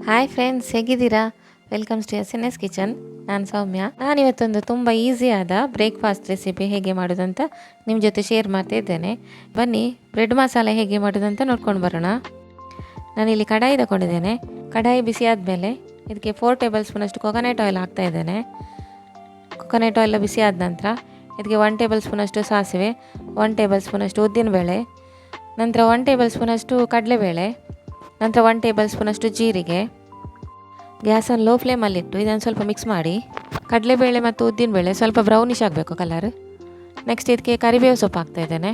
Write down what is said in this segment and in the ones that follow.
Hi friends, ಹೇಗಿದ್ದೀರಾ? Welcomes to SNS kitchen. ನಾನು ಸೌಮ್ಯ. ನಾನಿವತ್ತೊಂದು ತುಂಬ ಈಸಿಯಾದ ಬ್ರೇಕ್ಫಾಸ್ಟ್ ರೆಸಿಪಿ ಹೇಗೆ ಮಾಡೋದಂತ ನಿಮ್ಮ ಜೊತೆ ಶೇರ್ ಮಾಡ್ತಾ ಇದ್ದೇನೆ. ಬನ್ನಿ, ಬ್ರೆಡ್ ಮಸಾಲೆ ಹೇಗೆ ಮಾಡೋದಂತ ನೋಡ್ಕೊಂಡು ಬರೋಣ. ನಾನಿಲ್ಲಿ ಕಡಾಯಿ ತಗೊಂಡಿದ್ದೇನೆ. ಕಡಾಯಿ ಬಿಸಿ ಆದಮೇಲೆ ಇದಕ್ಕೆ 4 ಟೇಬಲ್ ಸ್ಪೂನಷ್ಟು ಕೊಕೊನಟ್ ಆಯಿಲ್ ಹಾಕ್ತಾ ಇದ್ದೇನೆ. ಕೊಕೊನಟ್ ಆಯಿಲ್ ಬಿಸಿ ಆದ ನಂತರ ಇದಕ್ಕೆ 1 ಟೇಬಲ್ ಸ್ಪೂನಷ್ಟು ಸಾಸಿವೆ, 1 ಟೇಬಲ್ ಸ್ಪೂನಷ್ಟು ಉದ್ದಿನಬೇಳೆ, ನಂತರ 1 ಟೇಬಲ್ ಸ್ಪೂನಷ್ಟು ಕಡಲೆಬೇಳೆ, ನಂತರ 1 ಟೇಬಲ್ ಸ್ಪೂನಷ್ಟು ಜೀರಿಗೆ. ಗ್ಯಾಸನ್ನು ಲೋ ಫ್ಲೇಮಲ್ಲಿಟ್ಟು ಇದನ್ನು ಸ್ವಲ್ಪ ಮಿಕ್ಸ್ ಮಾಡಿ. ಕಡಲೆಬೇಳೆ ಮತ್ತು ಉದ್ದಿನಬೇಳೆ ಸ್ವಲ್ಪ ಬ್ರೌನಿಶ್ ಆಗಬೇಕು ಕಲರ್. ನೆಕ್ಸ್ಟ್ ಇದಕ್ಕೆ ಕರಿಬೇವು ಸೊಪ್ಪು ಹಾಕ್ತಾ ಇದ್ದೇನೆ.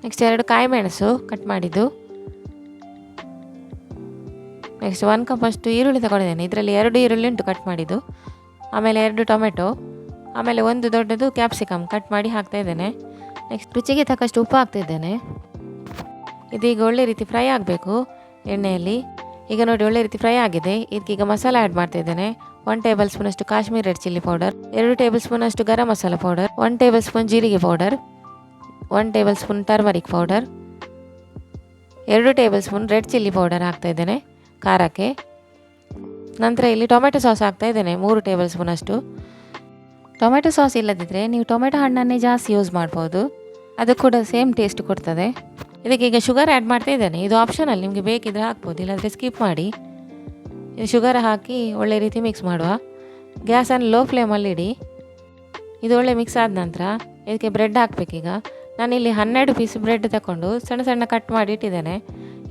ನೆಕ್ಸ್ಟ್ 2 ಕಾಯಿ ಮೆಣಸು ಕಟ್ ಮಾಡಿದ್ದು. ನೆಕ್ಸ್ಟ್ 1 ಕಪ್ ಅಷ್ಟು ಈರುಳ್ಳಿ ತಗೊಂಡಿದ್ದೇನೆ. ಇದರಲ್ಲಿ 2 ಈರುಳ್ಳಿ ಉಂಟು ಕಟ್ ಮಾಡಿದ್ದು. ಆಮೇಲೆ 2 ಟೊಮೆಟೊ, ಆಮೇಲೆ 1 ದೊಡ್ಡದು ಕ್ಯಾಪ್ಸಿಕಮ್ ಕಟ್ ಮಾಡಿ ಹಾಕ್ತಾ ಇದ್ದೇನೆ. ನೆಕ್ಸ್ಟ್ ರುಚಿಗೆ ತಕ್ಕಷ್ಟು ಉಪ್ಪು ಹಾಕ್ತಾ ಇದ್ದೇನೆ. ಇದೀಗ ಒಳ್ಳೆ ರೀತಿ ಫ್ರೈ ಆಗಬೇಕು ಎಣ್ಣೆಯಲ್ಲಿ. ಈಗ ನೋಡಿ, ಒಳ್ಳೆ ರೀತಿ ಫ್ರೈ ಆಗಿದೆ. ಇದಕ್ಕೀಗ ಮಸಾಲೆ ಆ್ಯಡ್ ಮಾಡ್ತಾ ಇದ್ದೇನೆ. 1 ಟೇಬಲ್ ಸ್ಪೂನಷ್ಟು Kashmir red chilli powder, 2 table ಸ್ಪೂನಷ್ಟು garam masala powder, 1 table spoon ಜೀರಿಗೆ powder, 1 table spoon turmeric powder, 2 table spoon red chilli powder ಹಾಕ್ತಾ ಇದ್ದೇನೆ ಖಾರಕ್ಕೆ. ನಂತರ ಇಲ್ಲಿ ಟೊಮೆಟೊ ಸಾಸ್ ಹಾಕ್ತಾ ಇದ್ದೇನೆ 3 ಟೇಬಲ್ ಸ್ಪೂನಷ್ಟು. ಟೊಮೆಟೊ ಸಾಸ್ ಇಲ್ಲದಿದ್ದರೆ ನೀವು ಟೊಮೆಟೊ ಹಣ್ಣನ್ನೇ ಜಾಸ್ತಿ ಯೂಸ್ ಮಾಡ್ಬೋದು, ಅದು ಕೂಡ ಸೇಮ್ ಟೇಸ್ಟ್ ಕೊಡ್ತದೆ. ಇದಕ್ಕೆ ಈಗ ಶುಗರ್ ಆ್ಯಡ್ ಮಾಡ್ತಾ ಇದ್ದೇನೆ. ಇದು ಆಪ್ಷನಲ್, ನಿಮಗೆ ಬೇಕಿದ್ರೆ ಹಾಕ್ಬೋದು, ಇಲ್ಲಾಂದರೆ ಸ್ಕಿಪ್ ಮಾಡಿ. ಇದು ಶುಗರ್ ಹಾಕಿ ಒಳ್ಳೆ ರೀತಿ ಮಿಕ್ಸ್ ಮಾಡುವ. ಗ್ಯಾಸನ್ನು ಲೋ ಫ್ಲೇಮಲ್ಲಿ ಇಡಿ. ಇದು ಒಳ್ಳೆ ಮಿಕ್ಸ್ ಆದ ನಂತರ ಇದಕ್ಕೆ ಬ್ರೆಡ್ ಹಾಕಬೇಕೀಗ. ನಾನಿಲ್ಲಿ 12 ಪೀಸ್ ಬ್ರೆಡ್ ತಗೊಂಡು ಸಣ್ಣ ಸಣ್ಣ ಕಟ್ ಮಾಡಿ ಇಟ್ಟಿದ್ದೇನೆ.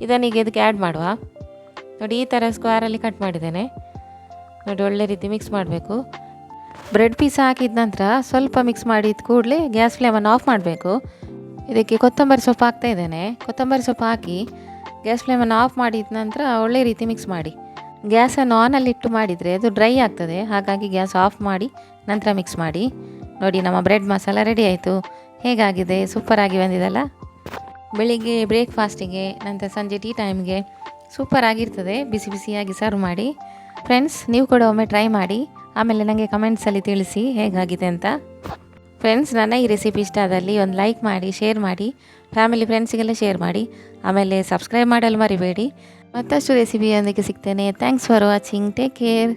ಇದನ್ನೀಗ ಇದಕ್ಕೆ ಆ್ಯಡ್ ಮಾಡುವ. ನೋಡಿ, ಈ ಥರ ಸ್ಕ್ವೇರಲ್ಲಿ ಕಟ್ ಮಾಡಿದ್ದೇನೆ. ನೋಡಿ, ಒಳ್ಳೆ ರೀತಿ ಮಿಕ್ಸ್ ಮಾಡಬೇಕು. ಬ್ರೆಡ್ ಪೀಸ್ ಹಾಕಿದ ನಂತರ ಸ್ವಲ್ಪ ಮಿಕ್ಸ್ ಮಾಡಿದ ಕೂಡಲೇ ಗ್ಯಾಸ್ ಫ್ಲೇಮನ್ನು ಆಫ್ ಮಾಡಬೇಕು. ಇದಕ್ಕೆ ಕೊತ್ತಂಬರಿ ಸೊಪ್ಪು ಹಾಕ್ತಾ ಇದ್ದೇನೆ. ಕೊತ್ತಂಬರಿ ಸೊಪ್ಪು ಹಾಕಿ ಗ್ಯಾಸ್ ಫ್ಲೇಮನ್ನು ಆಫ್ ಮಾಡಿದ ನಂತರ ಒಳ್ಳೆ ರೀತಿ ಮಿಕ್ಸ್ ಮಾಡಿ. ಗ್ಯಾಸನ್ನು ಆನಲ್ಲಿಟ್ಟು ಮಾಡಿದರೆ ಅದು ಡ್ರೈ ಆಗ್ತದೆ, ಹಾಗಾಗಿ ಗ್ಯಾಸ್ ಆಫ್ ಮಾಡಿ ನಂತರ ಮಿಕ್ಸ್ ಮಾಡಿ. ನೋಡಿ, ನಮ್ಮ ಬ್ರೆಡ್ ಮಸಾಲ ರೆಡಿ ಆಯಿತು. ಹೇಗಾಗಿದೆ? ಸೂಪರಾಗಿ ಬಂದಿದಲ್ಲ. ಬೆಳಿಗ್ಗೆ ಬ್ರೇಕ್ಫಾಸ್ಟಿಗೆ, ನಂತರ ಸಂಜೆ ಟೀ ಟೈಮ್ಗೆ ಸೂಪರಾಗಿರ್ತದೆ. ಬಿಸಿ ಬಿಸಿಯಾಗಿ ಸರ್ವ್ ಮಾಡಿ. ಫ್ರೆಂಡ್ಸ್, ನೀವು ಕೂಡ ಒಮ್ಮೆ ಟ್ರೈ ಮಾಡಿ, ಆಮೇಲೆ ನನಗೆ ಕಮೆಂಟ್ಸಲ್ಲಿ ತಿಳಿಸಿ ಹೇಗಾಗಿದೆ ಅಂತ. ಫ್ರೆಂಡ್ಸ್, ನನ್ನ ಈ ರೆಸಿಪಿ ಇಷ್ಟ ಆದಲ್ಲಿ ಒಂದು ಲೈಕ್ ಮಾಡಿ, ಶೇರ್ ಮಾಡಿ, ಫ್ಯಾಮಿಲಿ ಫ್ರೆಂಡ್ಸಿಗೆಲ್ಲ ಶೇರ್ ಮಾಡಿ. ಆಮೇಲೆ ಸಬ್ಸ್ಕ್ರೈಬ್ ಮಾಡಲು ಮರಿಬೇಡಿ. ಮತ್ತಷ್ಟು ರೆಸಿಪಿಯೊಂದಿಗೆ ಸಿಗ್ತೇನೆ. Thanks for watching. Take care.